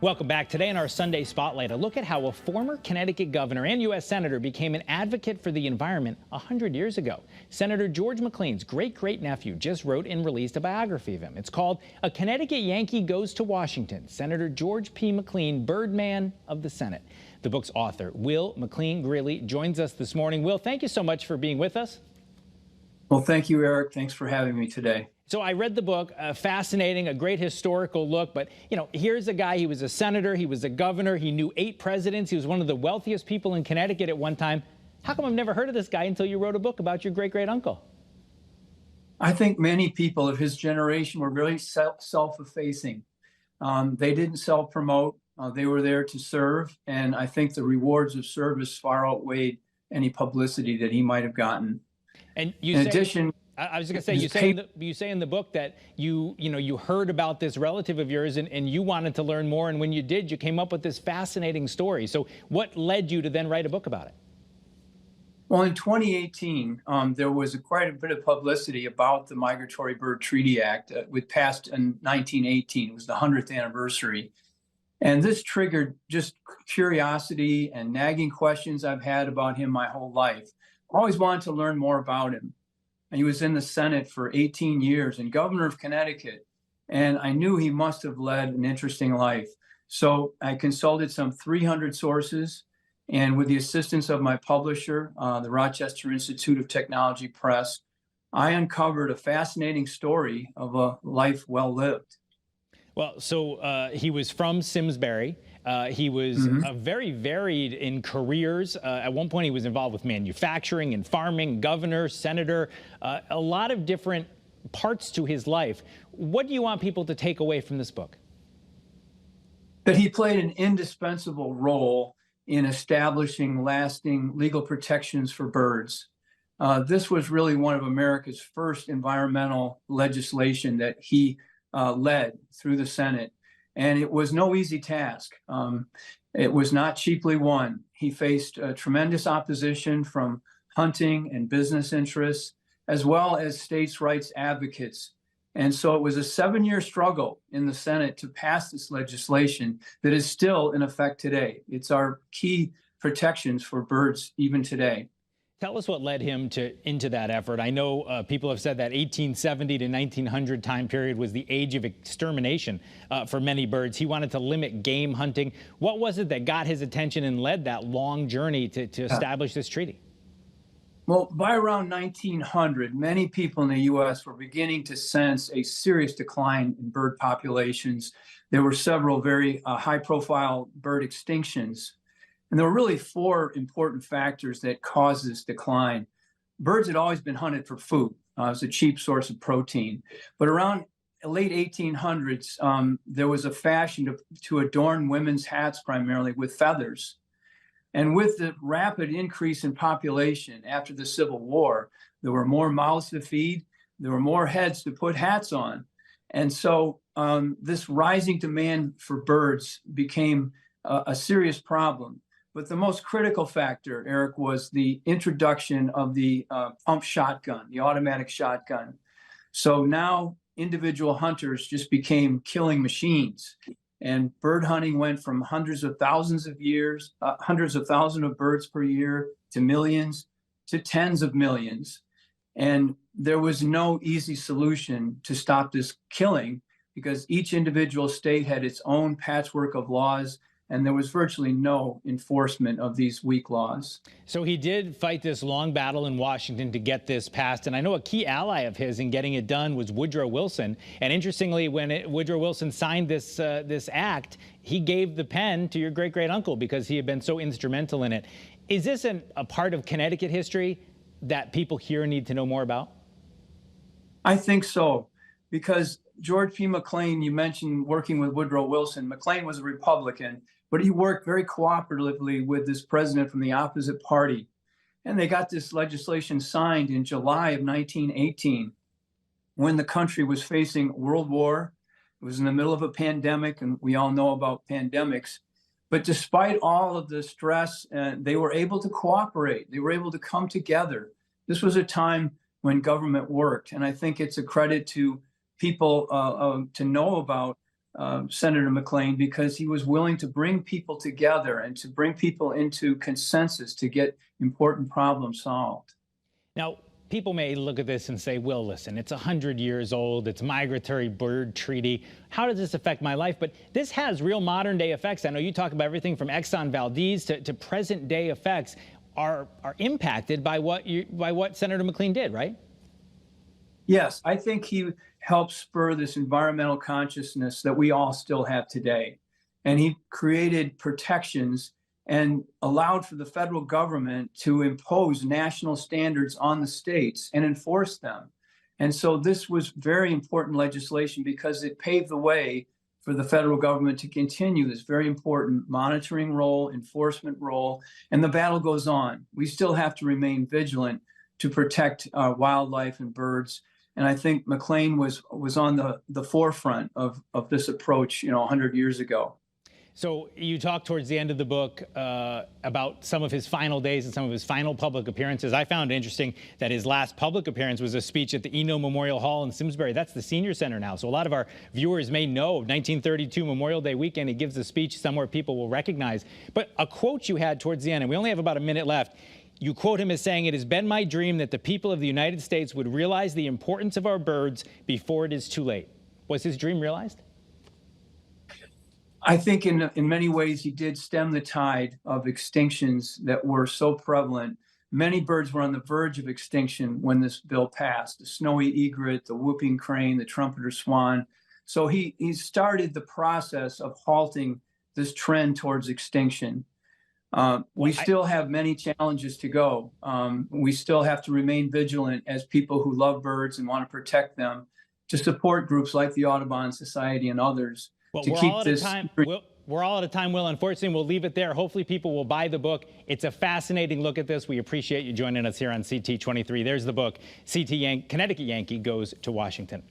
Welcome back. Today in our Sunday Spotlight, a look at how a former Connecticut governor and U.S. senator became an advocate for the environment 100 years ago. Senator George McLean's great-great-nephew just wrote and released a biography of him. It's called A Connecticut Yankee Goes to Washington, Senator George P. McLean, Birdman of the Senate. The book's author, Will McLean Greeley, joins us this morning. Will, thank you so much for being with us. Well, thank you, Eric. Thanks for having me today. So I read the book, fascinating, a great historical look, but, here's a guy, he was a senator, he was a governor, he knew 8 presidents, he was one of the wealthiest people in Connecticut at one time. How come I've never heard of this guy until you wrote a book about your great-great-uncle? I think many people of his generation were really self-effacing. They didn't self-promote, they were there to serve, and I think the rewards of service far outweighed any publicity that he might have gotten. And in addition, I was going to say, you say in the book that you heard about this relative of yours and you wanted to learn more. And when you did, you came up with this fascinating story. So what led you to then write a book about it? Well, in 2018, there was quite a bit of publicity about the Migratory Bird Treaty Act, which passed in 1918. It was the 100th anniversary. And this triggered just curiosity and nagging questions I've had about him my whole life. I always wanted to learn more about him. And he was in the Senate for 18 years and governor of Connecticut. And I knew he must have led an interesting life. So I consulted some 300 sources. And with the assistance of my publisher, the Rochester Institute of Technology Press, I uncovered a fascinating story of a life well lived. Well, so he was from Simsbury. He was very varied in careers. At one point, he was involved with manufacturing and farming, governor, senator, a lot of different parts to his life. What do you want people to take away from this book? That he played an indispensable role in establishing lasting legal protections for birds. This was really one of America's first environmental legislation that he led through the Senate. And it was no easy task. It was not cheaply won. He faced tremendous opposition from hunting and business interests, as well as states' rights advocates. And so it was a 7-year struggle in the Senate to pass this legislation that is still in effect today. It's our key protections for birds even today. Tell us what led him into that effort. I know people have said that 1870 to 1900 time period was the age of extermination for many birds. He wanted to limit game hunting. What was it that got his attention and led that long journey to establish this treaty? Well, by around 1900, many people in the U.S. were beginning to sense a serious decline in bird populations. There were several very high-profile bird extinctions. And there were really 4 important factors that caused this decline. Birds had always been hunted for food. It was a cheap source of protein. But around the late 1800s, there was a fashion to adorn women's hats primarily with feathers. And with the rapid increase in population after the Civil War, there were more mouths to feed, there were more heads to put hats on. And so this rising demand for birds became a serious problem. But the most critical factor, Eric, was the introduction of the pump shotgun, the automatic shotgun. So now individual hunters just became killing machines. And bird hunting went from hundreds of thousands of birds per year to millions to tens of millions. And there was no easy solution to stop this killing because each individual state had its own patchwork of laws, and there was virtually no enforcement of these weak laws. So he did fight this long battle in Washington to get this passed. And I know a key ally of his in getting it done was Woodrow Wilson. And interestingly, when Woodrow Wilson signed this act, he gave the pen to your great-great-uncle because he had been so instrumental in it. Is this a part of Connecticut history that people here need to know more about? I think so, because George P. McLean, you mentioned working with Woodrow Wilson. McLean was a Republican, but he worked very cooperatively with this president from the opposite party. And they got this legislation signed in July of 1918, when the country was facing World War. It was in the middle of a pandemic, and we all know about pandemics. But despite all of the stress, they were able to cooperate. They were able to come together. This was a time when government worked. And I think it's a credit to people to know about Senator McLean, because he was willing to bring people together and to bring people into consensus to get important problems solved. Now, people may look at this and say, Will, listen, it's 100 years old. It's migratory bird treaty. How does this affect my life? But this has real modern day effects. I know you talk about everything from Exxon Valdez to present day effects are impacted by what Senator McLean did, right? Yes, I think he helped spur this environmental consciousness that we all still have today. And he created protections and allowed for the federal government to impose national standards on the states and enforce them. And so this was very important legislation because it paved the way for the federal government to continue this very important monitoring role, enforcement role, and the battle goes on. We still have to remain vigilant to protect wildlife and birds. And I think McLean was on the forefront of this approach, 100 years ago. So you talk towards the end of the book about some of his final days and some of his final public appearances. I found it interesting that his last public appearance was a speech at the Eno Memorial Hall in Simsbury. That's the senior center now. So a lot of our viewers may know 1932 Memorial Day weekend. He gives a speech somewhere people will recognize. But a quote you had towards the end, and we only have about a minute left. You quote him as saying, "It has been my dream that the people of the United States would realize the importance of our birds before it is too late." Was his dream realized? I think in many ways he did stem the tide of extinctions that were so prevalent. Many birds were on the verge of extinction when this bill passed: the snowy egret, the whooping crane, the trumpeter swan. So he started the process of halting this trend towards extinction. We still have many challenges to go. We still have to remain vigilant as people who love birds and want to protect them, to support groups like the Audubon Society and others. Well, we're all out of time, Will. Unfortunately, we'll leave it there. Hopefully people will buy the book. It's a fascinating look at this. We appreciate you joining us here on CT23. There's the book, Connecticut Yankee Goes to Washington.